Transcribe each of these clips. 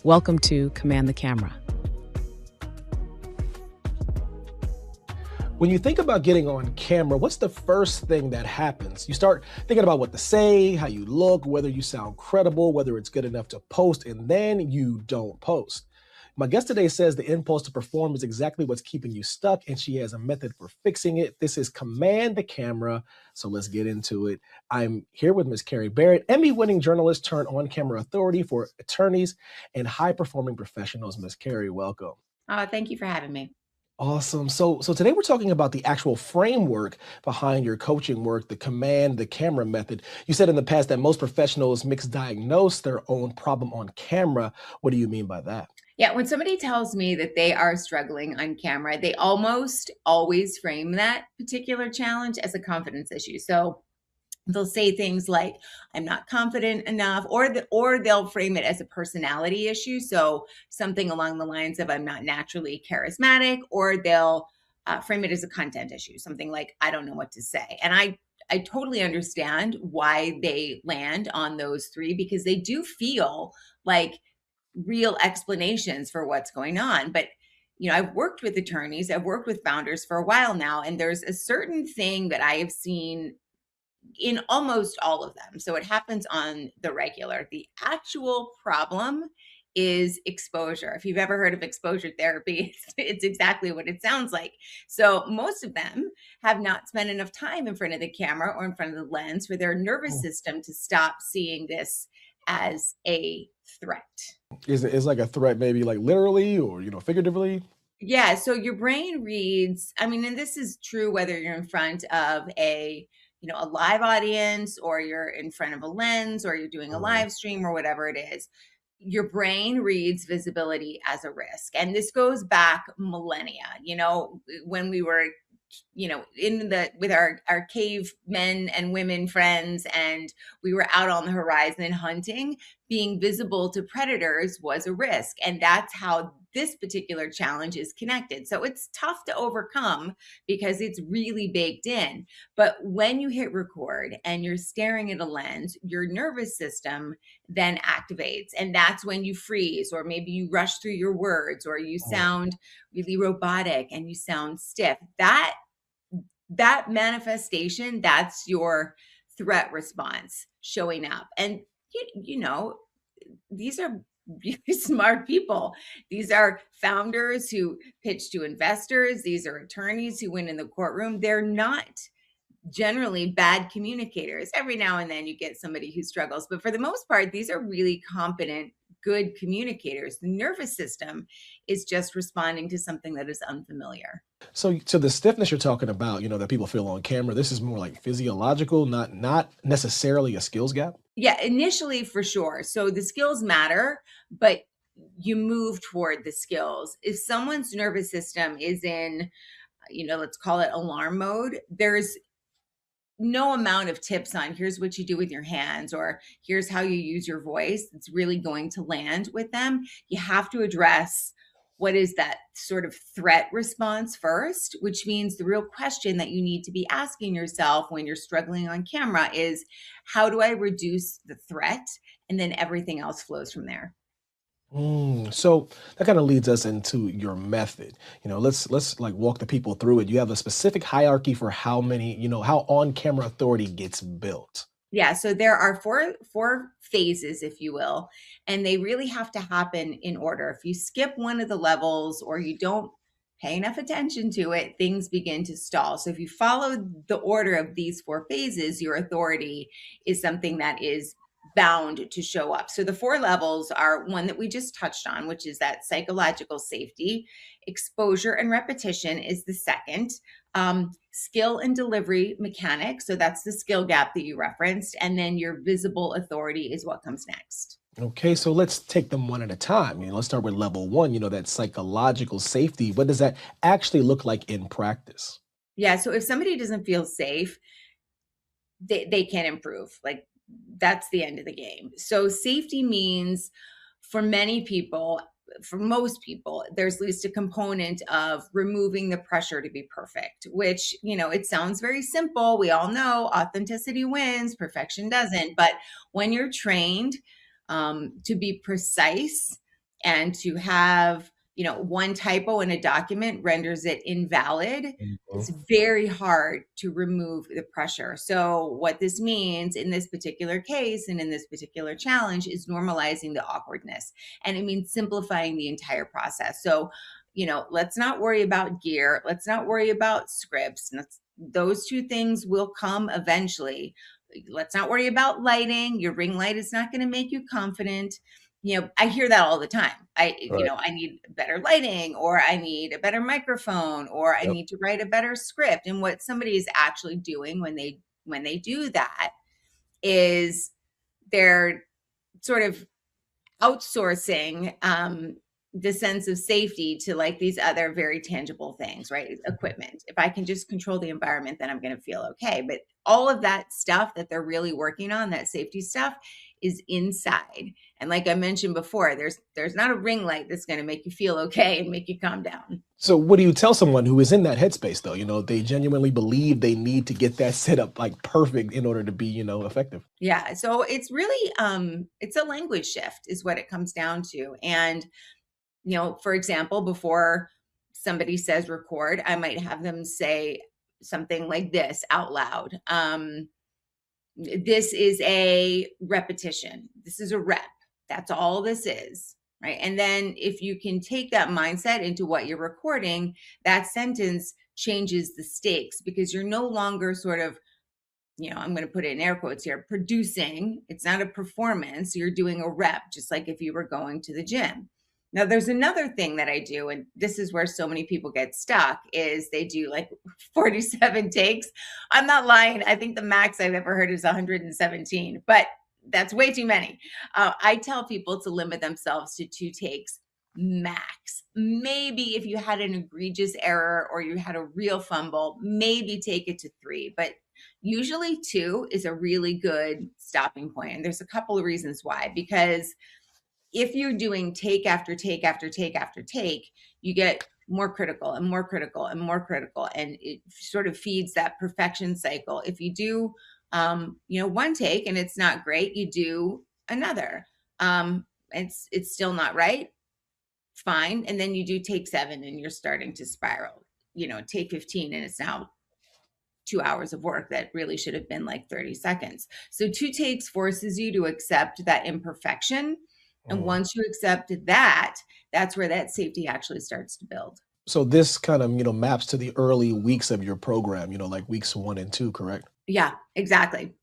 Welcome to Command the Camera. When you think about getting on camera, what's the first thing that happens? You start thinking about what to say, how you look, whether you sound credible, whether it's good enough to post, and then you don't post. My guest today says the impulse to perform is exactly what's keeping you stuck, and she has a method for fixing it. This is Command the Camera, so let's get into it. I'm here with Miss Kerry Barrett, Emmy-winning journalist turned on-camera authority for attorneys and high-performing professionals. Miss Kerry, welcome. Oh, thank you for having me. Awesome. So today we're talking about the actual framework behind your coaching work, the command, the camera method. You said in the past that most professionals misdiagnose their own problem on camera. What do you mean by that? Yeah, when somebody tells me that they are struggling on camera, they almost always frame that particular challenge as a confidence issue. So they'll say things like, I'm not confident enough, or they'll frame it as a personality issue. So something along the lines of, I'm not naturally charismatic, or they'll frame it as a content issue, something like, I don't know what to say. And I totally understand why they land on those three, because they do feel like real explanations for what's going on. But I've worked with attorneys, I've worked with founders for a while now, and there's a certain thing that I have seen in almost all of them. So it happens on the regular. The actual problem is exposure. If you've ever heard of exposure therapy, it's exactly what it sounds like. So most of them have not spent enough time in front of the camera or in front of the lens for their nervous system to stop seeing this as a threat. Is like a threat, maybe like literally or figuratively? Yeah, so your brain reads, and this is true whether you're in front of a live audience, or you're in front of a lens, or you're doing a live stream, or whatever it is. Your brain reads visibility as a risk. And this goes back millennia, when we were with our cave men and women friends, and we were out on the horizon hunting, being visible to predators was a risk. And that's how this particular challenge is connected. So it's tough to overcome because it's really baked in. But when you hit record and you're staring at a lens, your nervous system then activates. And that's when you freeze, or maybe you rush through your words, or you sound really robotic and you sound stiff. That manifestation, that's your threat response showing up. And these are really smart people. These are founders who pitch to investors. These are attorneys who win in the courtroom. They're not generally bad communicators. Every now and then you get somebody who struggles, but for the most part, these are really competent, good communicators. The nervous system is just responding to something that is unfamiliar. So the stiffness you're talking about, that people feel on camera, this is more like physiological, not necessarily a skills gap. Yeah, initially for sure. So the skills matter, but you move toward the skills. If someone's nervous system is in, let's call it alarm mode, there's no amount of tips on here's what you do with your hands, or here's how you use your voice, it's really going to land with them. You have to address what is that sort of threat response first, which means the real question that you need to be asking yourself when you're struggling on camera is, how do I reduce the threat? And then everything else flows from there. So that kind of leads us into your method. Let's like walk the people through it. You have a specific hierarchy for how on-camera authority gets built. Yeah, so there are four phases, if you will, and they really have to happen in order. If you skip one of the levels, or you don't pay enough attention to it, things begin to stall. So if you follow the order of these four phases, your authority is something that is bound to show up. So the four levels are one that we just touched on, which is that psychological safety. Exposure and repetition is the second. Skill and delivery mechanics. So that's the skill gap that you referenced. And then your visible authority is what comes next. Okay, so let's take them one at a time. Let's start with level one, that psychological safety. What does that actually look like in practice? Yeah, so if somebody doesn't feel safe, they can't improve. Like, that's the end of the game. So safety means, for many people, for most people, there's at least a component of removing the pressure to be perfect, which, it sounds very simple. We all know authenticity wins, perfection doesn't. But when you're trained to be precise And to have, one typo in a document renders it invalid. Mhm. It's very hard to remove the pressure. So what this means in this particular case and in this particular challenge is normalizing the awkwardness. And it means simplifying the entire process. So, let's not worry about gear. Let's not worry about scripts. Those two things will come eventually. Let's not worry about lighting. Your ring light is not going to make you confident. I hear that all the time. Right. I need better lighting, or I need a better microphone, or I Yep. need to write a better script. And what somebody is actually doing when they do that is they're sort of outsourcing the sense of safety to like these other very tangible things, right? Equipment. If I can just control the environment, then I'm going to feel okay. But all of that stuff that they're really working on, that safety stuff, is inside. And like I mentioned before, there's not a ring light that's going to make you feel okay and make you calm down. So what do you tell someone who is in that headspace though? They genuinely believe they need to get that set up like perfect in order to be, effective. Yeah. So it's really it's a language shift is what it comes down to. And for example, before somebody says record, I might have them say something like this out loud. This is a repetition. This is a rep. That's all this is. Right. And then if you can take that mindset into what you're recording, that sentence changes the stakes because you're no longer sort of, I'm going to put it in air quotes here, producing. It's not a performance. You're doing a rep, just like if you were going to the gym. Now, there's another thing that I do, and this is where so many people get stuck, is they do like 47 takes. I'm not lying. I think the max I've ever heard is 117, but that's way too many. I tell people to limit themselves to 2 takes max. Maybe if you had an egregious error or you had a real fumble, maybe take it to 3, but usually 2 is a really good stopping point. And there's a couple of reasons why, because if you're doing take after take after take after take, you get more critical and more critical and more critical. And it sort of feeds that perfection cycle. If you do, 1 take and it's not great, you do another. It's still not right. Fine. And then you do take 7 and you're starting to spiral, take 15 and it's now 2 hours of work that really should have been like 30 seconds. So 2 takes forces you to accept that imperfection. And once you accept that, that's where that safety actually starts to build. So this kind of, maps to the early weeks of your program, like weeks 1 and 2, correct? Yeah, exactly.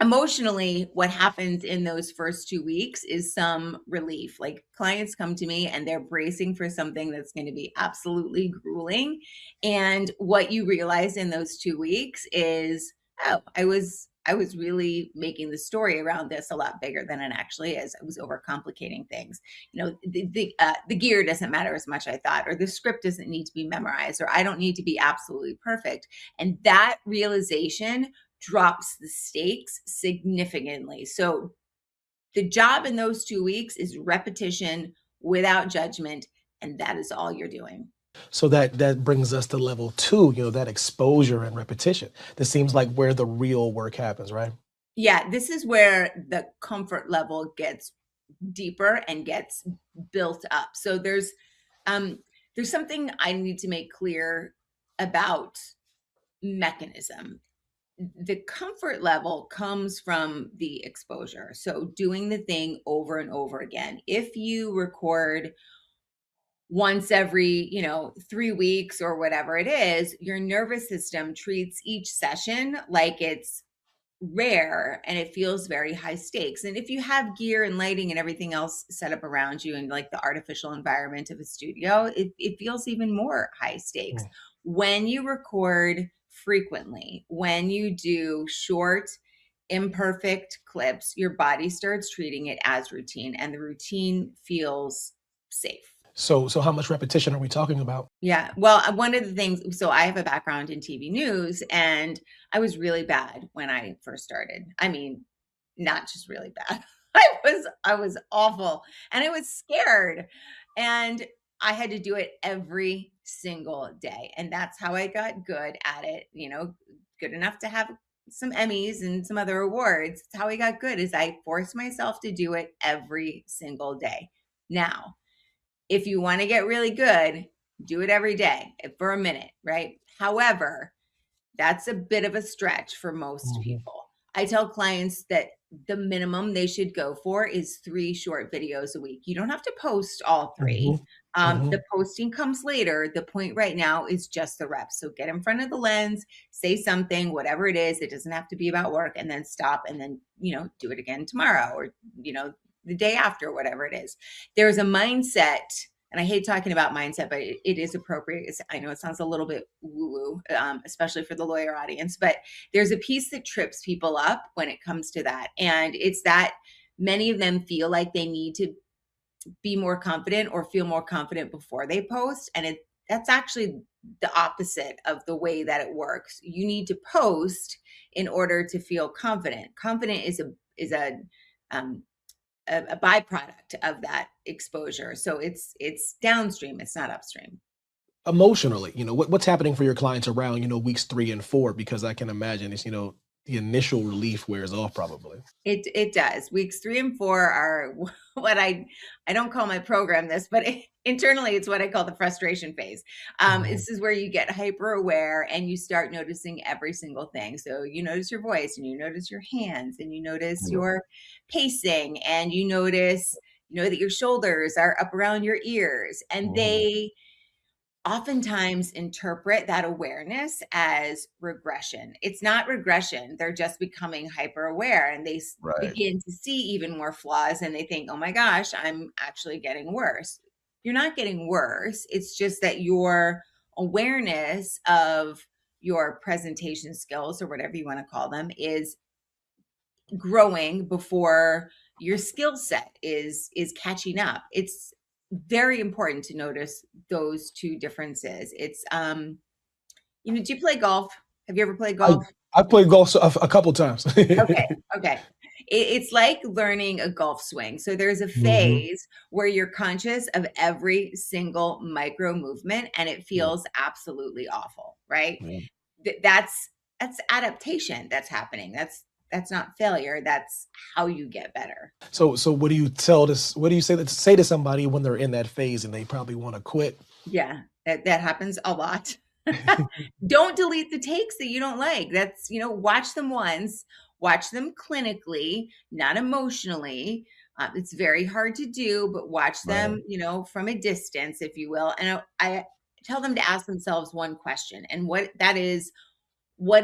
Emotionally, what happens in those first 2 weeks is some relief. Like clients come to me and they're bracing for something that's going to be absolutely grueling. And what you realize in those 2 weeks is, oh, I was really making the story around this a lot bigger than it actually is. I was overcomplicating things. The gear doesn't matter as much I thought, or the script doesn't need to be memorized, or I don't need to be absolutely perfect. And that realization drops the stakes significantly. So the job in those 2 weeks is repetition without judgment, and that is all you're doing. So that brings us to level 2, that exposure and repetition. This seems like where the real work happens, right? Yeah, this is where the comfort level gets deeper and gets built up. So there's something I need to make clear about mechanism. The comfort level comes from the exposure. So doing the thing over and over again. If you record once every, 3 weeks or whatever it is, your nervous system treats each session like it's rare and it feels very high stakes. And if you have gear and lighting and everything else set up around you and like the artificial environment of a studio, it feels even more high stakes. Mm. When you record frequently, when you do short, imperfect clips, your body starts treating it as routine and the routine feels safe. So how much repetition are we talking about? Yeah. Well, one of the things, so I have a background in TV news and I was really bad when I first started. I mean, not just really bad. I was awful and I was scared and I had to do it every single day. And that's how I got good at it, good enough to have some Emmys and some other awards. It's how I got good is I forced myself to do it every single day. Now, If you want to get really good, do it every day for a minute, right? However, that's a bit of a stretch for most Mhm. people. I tell clients that the minimum they should go for is 3 short videos a week. You don't have to post all 3. Mhm. Mhm. The posting comes later. The point right now is just the reps. So get in front of the lens, say something, whatever it is. It doesn't have to be about work, and then stop, and then, do it again tomorrow, or, the day after, whatever it is. There's a mindset, and I hate talking about mindset, but it is appropriate. I know it sounds a little bit woo-woo, especially for the lawyer audience, but there's a piece that trips people up when it comes to that. And it's that many of them feel like they need to be more confident or feel more confident before they post. And that's actually the opposite of the way that it works. You need to post in order to feel confident. Confident is um, a byproduct of that exposure. So it's downstream, it's not upstream. Emotionally, what's happening for your clients around, weeks 3 and 4? Because I can imagine it's, the initial relief wears off probably. It does. Weeks 3 and 4 are what I don't call my program this, but internally it's what I call the frustration phase. Mhm. This is where you get hyper aware and you start noticing every single thing. So you notice your voice, and you notice your hands, and you notice Yeah. your pacing, and you notice, that your shoulders are up around your ears, and Mhm. they oftentimes interpret that awareness as regression. It's not regression. They're just becoming hyper aware, and they Right. begin to see even more flaws, and they think, oh my gosh, I'm actually getting worse. You're not getting worse. It's just that your awareness of your presentation skills, or whatever you want to call them, is growing before your skill set is catching up. It's very important to notice those two differences. It's do you play golf? Have you ever played I golf? I've played golf a couple times. Okay, okay. It's like learning a golf swing. So there's a Mhm. phase where you're conscious of every single micro movement, and it Yeah, feels absolutely awful, right? yeah. That's adaptation that's happening. That's not failure. That's how you get better. So what do you say to somebody when they're in that phase and they probably wanna quit? Yeah, that happens a lot. Don't delete the takes that you don't like. That's, watch them once, watch them clinically, not emotionally. It's very hard to do, but watch Right. them, from a distance, if you will. And I tell them to ask themselves one question, and what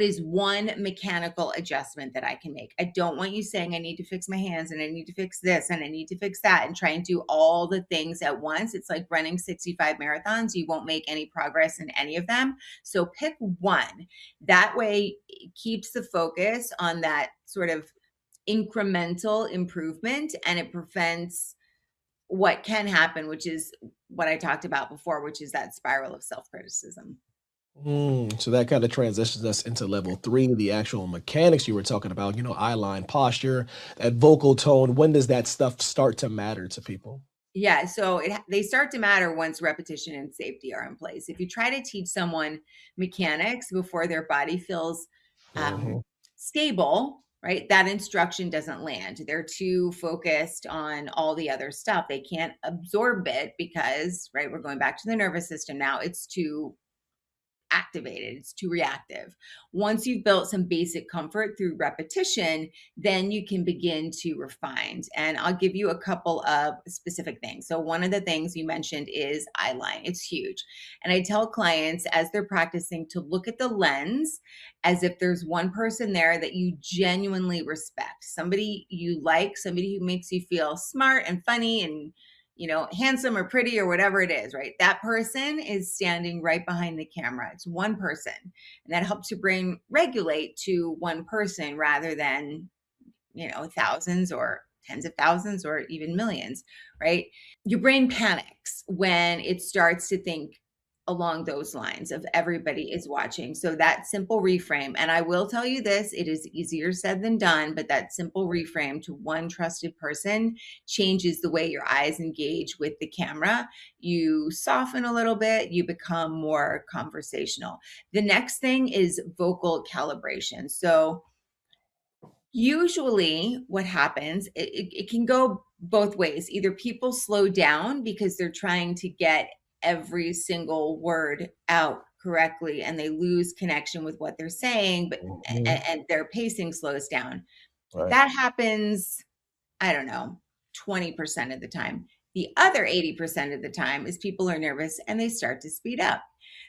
is one mechanical adjustment that I can make? I don't want you saying I need to fix my hands, and I need to fix this, and I need to fix that, and try and do all the things at once. It's like running 65 marathons. You won't make any progress in any of them. So pick one. That way it keeps the focus on that sort of incremental improvement, and it prevents what can happen, which is what I talked about before, which is that spiral of self-criticism. So that kinda transitions us into level 3, the actual mechanics you were talking about, eye line, posture, that vocal tone. When does that stuff start to matter to people? Yeah, so they start to matter once repetition and safety are in place. If you try to teach someone mechanics before their body feels Mhm. stable, right, that instruction doesn't land. They're too focused on all the other stuff. They can't absorb it because, right, we're going back to the nervous system now. It's too activated, it's too reactive. Once you've built some basic comfort through repetition, then you can begin to refine. And I'll give you a couple of specific things. So, one of the things you mentioned is eye line, it's huge. And I tell clients as they're practicing to look at the lens as if there's one person there that you genuinely respect, somebody you like, somebody who makes you feel smart and funny and handsome or pretty or whatever it is, right? That person is standing right behind the camera. It's one person. And that helps your brain regulate to one person rather than, thousands or tens of thousands or even millions, right? Your brain panics when it starts to think along those lines of everybody is watching. So that simple reframe, and I will tell you this, it is easier said than done, but that simple reframe to one trusted person changes the way your eyes engage with the camera. You soften a little bit, you become more conversational. The next thing is vocal calibration. So Usually what happens, it can go both ways. Either people slow down because they're trying to get every single word out correctly and they lose connection with what they're saying, but Mhm. and their pacing slows down. Right. That happens, I don't know, 20% of the time. The other 80% of the time is people are nervous and they start to speed up.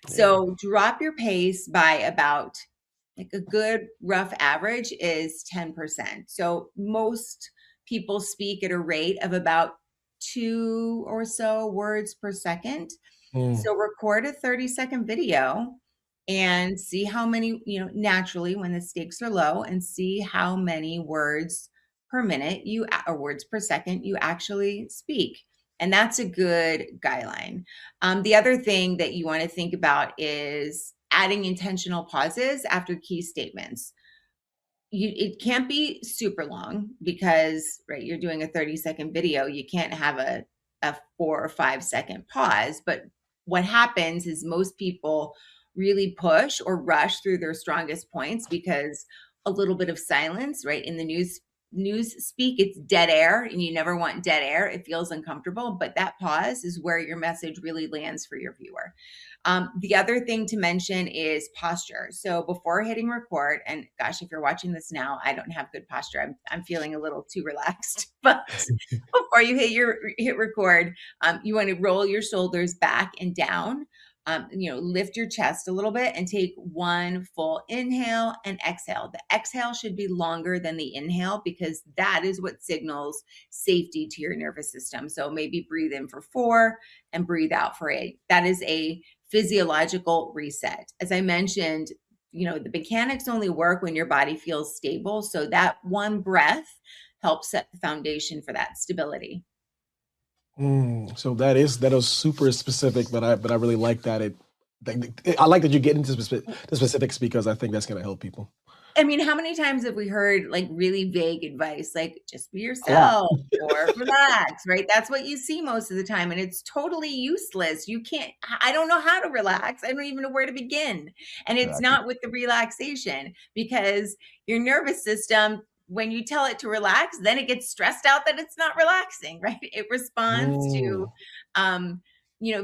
Yeah. So drop your pace by about, like, a good rough average is 10%. So most people speak at a rate of about 2 or so words per second. Mm. So record a 30-second video and see how many, naturally when the stakes are low, and see how many words per minute or words per second you actually speak. And that's a good guideline. The other thing that you want to think about is adding intentional pauses after key statements. It can't be super long because, right, you're doing a 30-second video. You can't have a 4 or 5 second pause. But what happens is most people really push or rush through their strongest points because a little bit of silence, right, in the news speak, it's dead air, and you never want dead air. It feels uncomfortable, but that pause is where your message really lands for your viewer. The other thing to mention is posture. So before hitting record, and gosh, if you're watching this now, I don't have good posture. I'm feeling a little too relaxed. But before you hit record, you want to roll your shoulders back and down. Lift your chest a little bit and take one full inhale and exhale. The exhale should be longer than the inhale because that is what signals safety to your nervous system. So maybe breathe in for 4 and breathe out for 8. That is a physiological reset. As I mentioned, the mechanics only work when your body feels stable. So that one breath helps set the foundation for that stability. So that is super specific, but I really like that I like that you get into the specifics because I think that's going to help people. I mean, how many times have we heard like really vague advice, like just be A lot. yourself or relax, right? That's what you see most of the time. And it's totally useless. I don't know how to relax. I don't even know where to begin. And it's Exactly. not with the relaxation, because your nervous system, when you tell it to relax, then it gets stressed out that it's not relaxing, right? It responds to, Mm. um,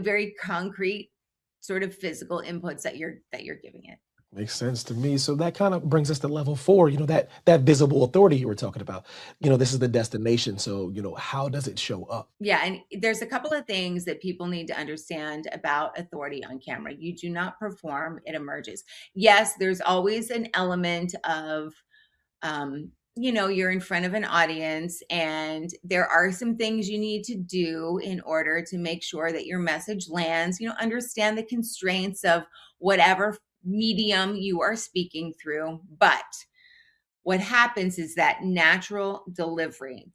very concrete sort of physical inputs that you're giving it. Makes sense to me. So that kind of brings us to level 4, that visible authority you were talking about. This is the destination. So, how does it show up? Yeah, and there's a couple of things that people need to understand about authority on camera. You do not perform, it emerges. Yes, there's always an element of, you're in front of an audience and there are some things you need to do in order to make sure that your message lands. Understand the constraints of whatever medium you are speaking through. But what happens is that natural delivery,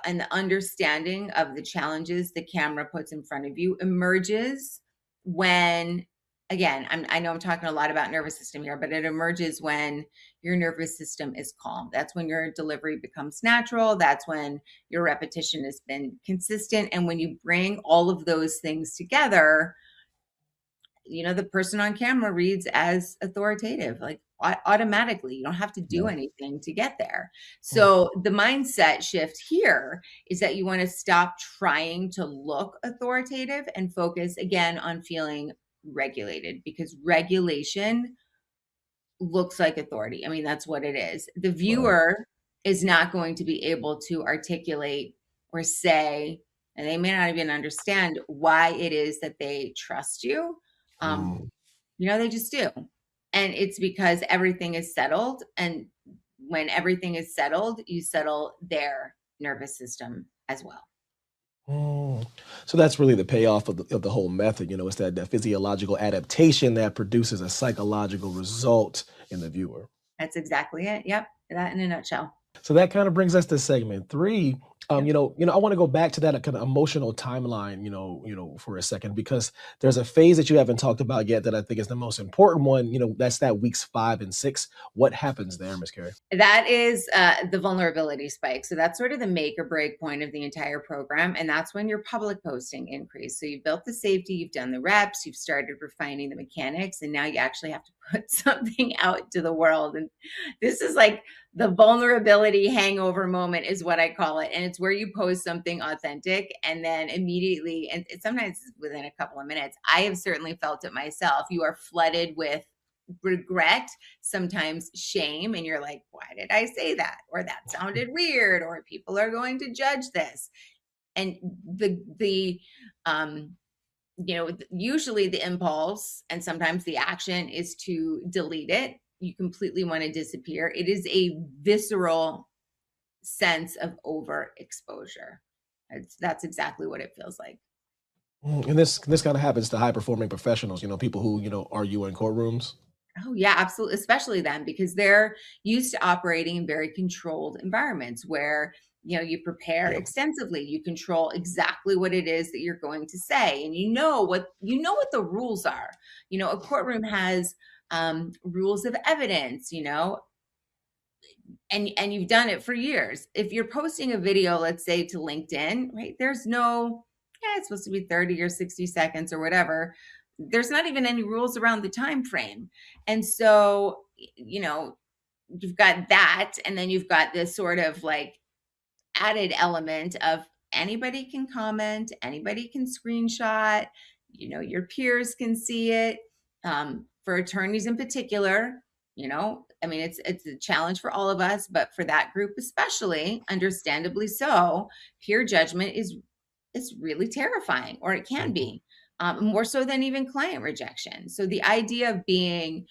and the understanding of the challenges the camera puts in front of you emerges when, again, I know I'm talking a lot about nervous system here, but it emerges when your nervous system is calm. That's when your delivery becomes natural. That's when your repetition has been consistent. And when you bring all of those things together, the person on camera reads as authoritative, like automatically. You don't have to do Yeah. anything to get there. Mm. So the mindset shift here is that you want to stop trying to look authoritative and focus again on feeling regulated, because regulation looks like authority. I mean, that's what it is. The Right. viewer is not going to be able to articulate or say, and they may not even understand why it is that they trust you. Um, Mm. they just do. And it's because everything is settled. And when everything is settled, you settle their nervous system as well. Mm. So that's really the payoff of the whole method. It's that physiological adaptation that produces a psychological result in the viewer. That's exactly it. Yep. That in a nutshell. So that kind of brings us to segment 3. Yep. I want to go back to that kind of emotional timeline, for a second, because there's a phase that you haven't talked about yet that I think is the most important one. That's that weeks 5 and 6. What happens there, Miss Carey? That is the vulnerability spike. So that's sort of the make or break point of the entire program. And that's when your public posting increase. So you've built the safety, you've done the reps, you've started refining the mechanics, and now you actually have to put something out to the world. And this is like the vulnerability hangover moment is what I call it. And it's where you post something authentic and then immediately, and sometimes within a couple of minutes, I have certainly felt it myself. You are flooded with regret, sometimes shame, and you're like, why did I say that? Or that sounded weird, or people are going to judge this. And usually the impulse and sometimes the action is to delete it. You completely want to disappear. It is a visceral sense of overexposure. That's exactly what it feels like. And this kind of happens to high performing professionals, people who, argue in courtrooms. Oh, yeah, absolutely. Especially them, because they're used to operating in very controlled environments where, you prepare Yeah. extensively, you control exactly what it is that you're going to say, and you know what the rules are. A courtroom has rules of evidence, and you've done it for years. If you're posting a video, let's say to LinkedIn, right? There's no, yeah, it's supposed to be 30 or 60 seconds or whatever. There's not even any rules around the time frame. And so, you've got that, and then you've got this sort of like added element of anybody can comment, anybody can screenshot, your peers can see it. For attorneys in particular, I mean, it's a challenge for all of us, but for that group especially, understandably so, peer judgment is really terrifying, or it can Mhm. be, more so than even client rejection. So the idea of being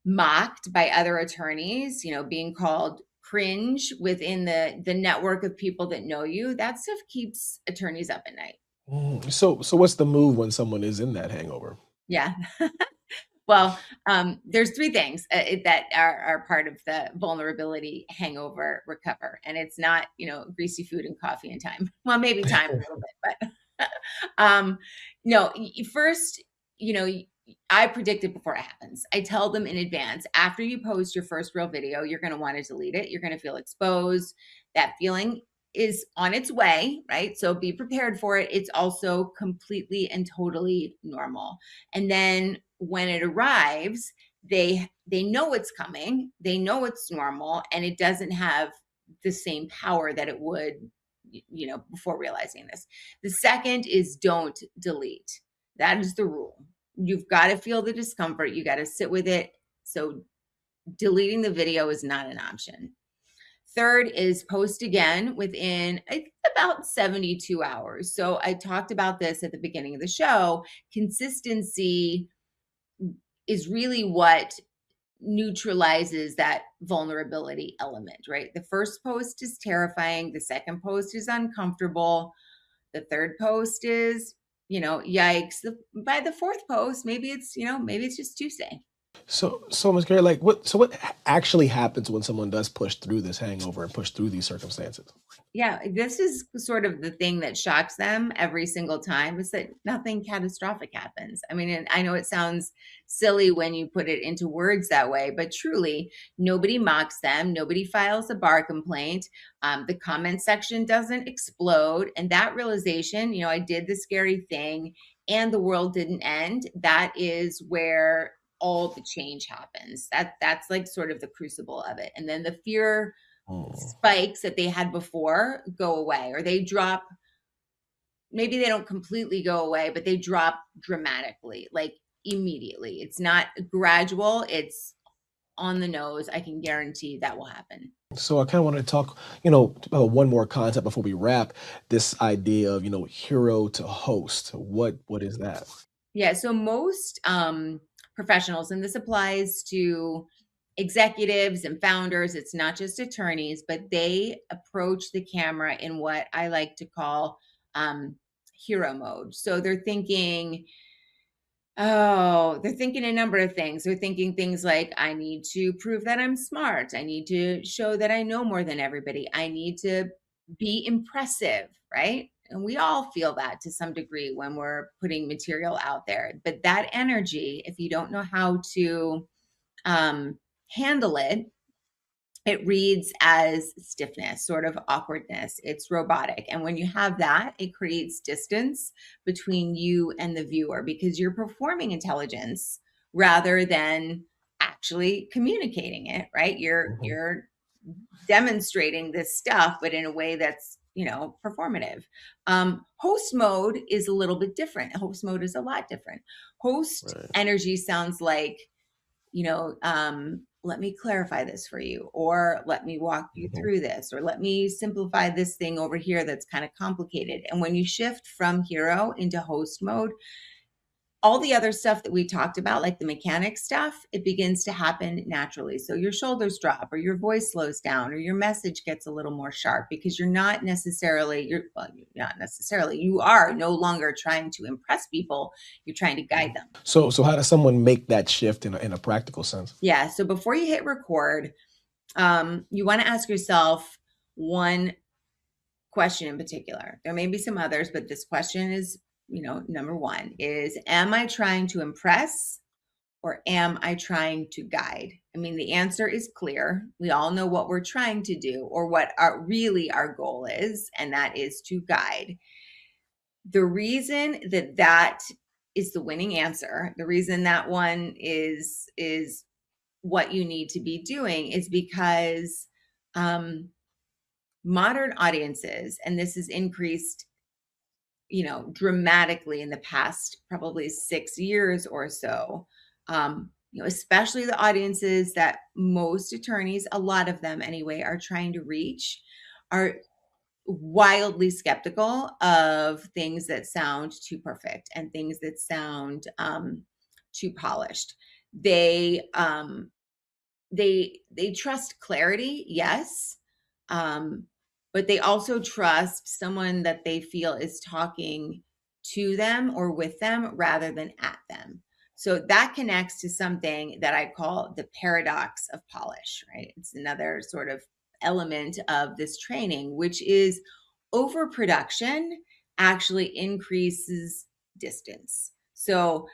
mocked by other attorneys, being called cringe within the network of people that know you, that stuff keeps attorneys up at night. So what's the move when someone is in that hangover? Yeah. Well, there's three things that are part of the vulnerability hangover recover. And it's not, greasy food and coffee and time. Well, maybe time a little bit, but no, first, you know, I predict it before it happens. I tell them in advance, after you post your first real video, you're going to want to delete it. You're going to feel exposed. That feeling is on its way, right? So be prepared for it. It's also completely and totally normal. And then when it arrives, they know it's coming, they know it's normal, and it doesn't have the same power that it would, before realizing this. The second is don't delete. That is the rule. You've got to feel the discomfort, you got to sit with it. So deleting the video is not an option. Third is post again within about 72 hours. So I talked about this at the beginning of the show. Consistency is really what neutralizes that vulnerability element, right? The first post is terrifying. The second post is uncomfortable. The third post is, yikes. By the fourth post, maybe it's just Tuesday. So Ms. Gary, what actually happens when someone does push through this hangover and push through these circumstances? Yeah, this is sort of the thing that shocks them every single time, is that nothing catastrophic happens. I mean, and I know it sounds silly when you put it into words that way, but truly, nobody mocks them. Nobody files a bar complaint. The comment section doesn't explode. And that realization, I did the scary thing and the world didn't end. That is where all the change happens. That's like sort of the crucible of it. And then the fear Mm. spikes that they had before go away, or they drop. Maybe they don't completely go away, but they drop dramatically, like immediately. It's not gradual, it's on the nose. I can guarantee that will happen. So I kind of want to talk, about one more concept before we wrap. This idea of, hero to host. What is that? Yeah, so most professionals, and this applies to executives and founders, it's not just attorneys, but they approach the camera in what I like to call hero mode. So they're thinking a number of things. They're thinking things like, I need to prove that I'm smart. I need to show that I know more than everybody. I need to be impressive, right? And we all feel that to some degree when we're putting material out there. But that energy, if you don't know how to handle it, it reads as stiffness, sort of awkwardness. It's robotic. And when you have that, it creates distance between you and the viewer, because your performing intelligence rather than actually communicating it, right? You're demonstrating this stuff, but in a way that's, performative. Host mode is a little bit different. Host mode is a lot different. Host Right. energy sounds like, let me clarify this for you, or let me walk you through this, or let me simplify this thing over here that's kind of complicated. And when you shift from hero into host mode, all the other stuff that we talked about, like the mechanic stuff, it begins to happen naturally. So your shoulders drop, or your voice slows down, or your message gets a little more sharp, because you are no longer trying to impress people. You're trying to guide them. So how does someone make that shift in a practical sense? Yeah. So before you hit record, you want to ask yourself one question in particular. There may be some others, but this question is, number one is, am I trying to impress, or am I trying to guide? I mean, the answer is clear. We all know what we're trying to do, or what our goal is, and that is to guide. The reason that is the winning answer, the reason that one is what you need to be doing, is because modern audiences, and this has increased dramatically in the past probably 6 years or so, especially the audiences that most attorneys, a lot of them anyway, are trying to reach, are wildly skeptical of things that sound too perfect and things that sound too polished. They trust clarity, yes, but they also trust someone that they feel is talking to them or with them rather than at them. So that connects to something that I call the paradox of polish, right? It's another sort of element of this training, which is overproduction actually increases distance. So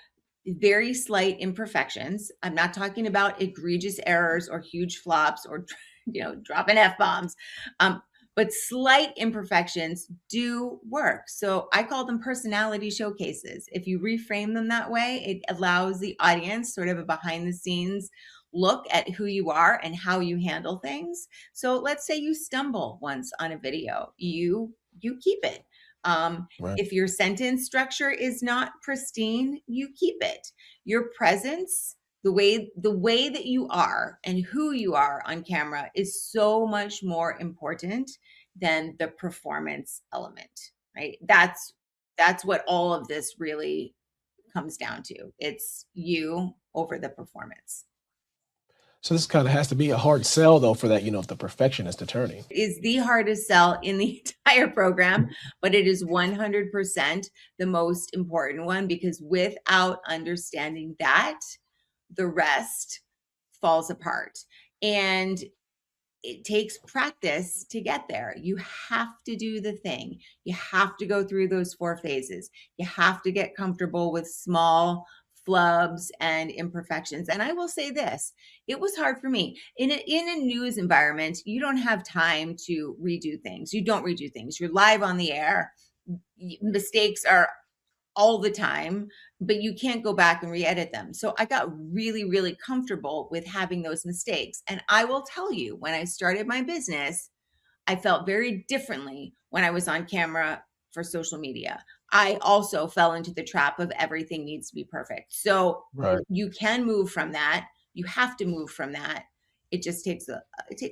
very slight imperfections. I'm not talking about egregious errors or huge flops or dropping F-bombs. But slight imperfections do work. So I call them personality showcases. If you reframe them that way, it allows the audience sort of a behind the scenes look at who you are and how you handle things. So let's say you stumble once on a video, you keep it. Right. If your sentence structure is not pristine, you keep it. Your presence, the way that you are and who you are on camera, is so much more important than the performance element, right? That's what all of this really comes down to. It's you over the performance. So this kind of has to be a hard sell though for that, the perfectionist attorney. It is the hardest sell in the entire program, but it is 100% the most important one, because without understanding that, the rest falls apart. And it takes practice to get there. You have to do the thing. You have to go through those 4 phases. You have to get comfortable with small flubs and imperfections. And I will say this, it was hard for me. In a news environment, you don't have time to redo things. You don't redo things. You're live on the air. Mistakes are all the time, but you can't go back and re-edit them. So I got really, really comfortable with having those mistakes. And I will tell you, when I started my business, I felt very differently when I was on camera for social media. I also fell into the trap of everything needs to be perfect. So Right. you can move from that. You have to move from that. It just takes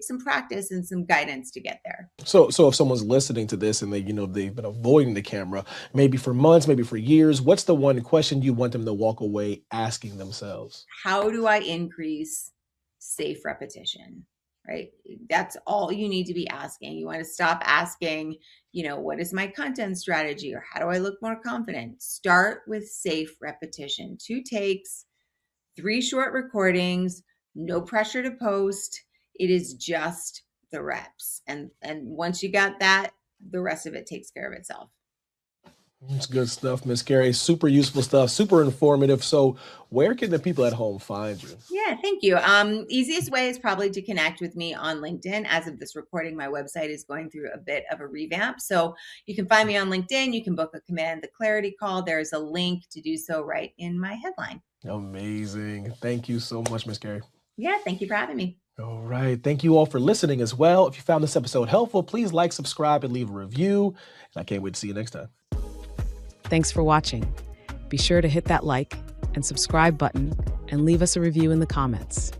some practice and some guidance to get there. So if someone's listening to this and they've been avoiding the camera, maybe for months, maybe for years, what's the one question you want them to walk away asking themselves? How do I increase safe repetition? Right? That's all you need to be asking. You want to stop asking, what is my content strategy, or how do I look more confident? Start with safe repetition. 2 takes, 3 short recordings, no pressure to post. It is just the reps. And once you got that, the rest of it takes care of itself. It's good stuff, Miss Kerry. Super useful stuff, super informative. So, where can the people at home find you? Yeah, thank you. Easiest way is probably to connect with me on LinkedIn. As of this recording, my website is going through a bit of a revamp. So you can find me on LinkedIn. You can book a Command the Clarity call. There's a link to do so right in my headline. Amazing. Thank you so much, Miss Kerry. Yeah, thank you for having me. All right. Thank you all for listening as well. If you found this episode helpful, please like, subscribe, and leave a review. And I can't wait to see you next time. Thanks for watching. Be sure to hit that like and subscribe button and leave us a review in the comments.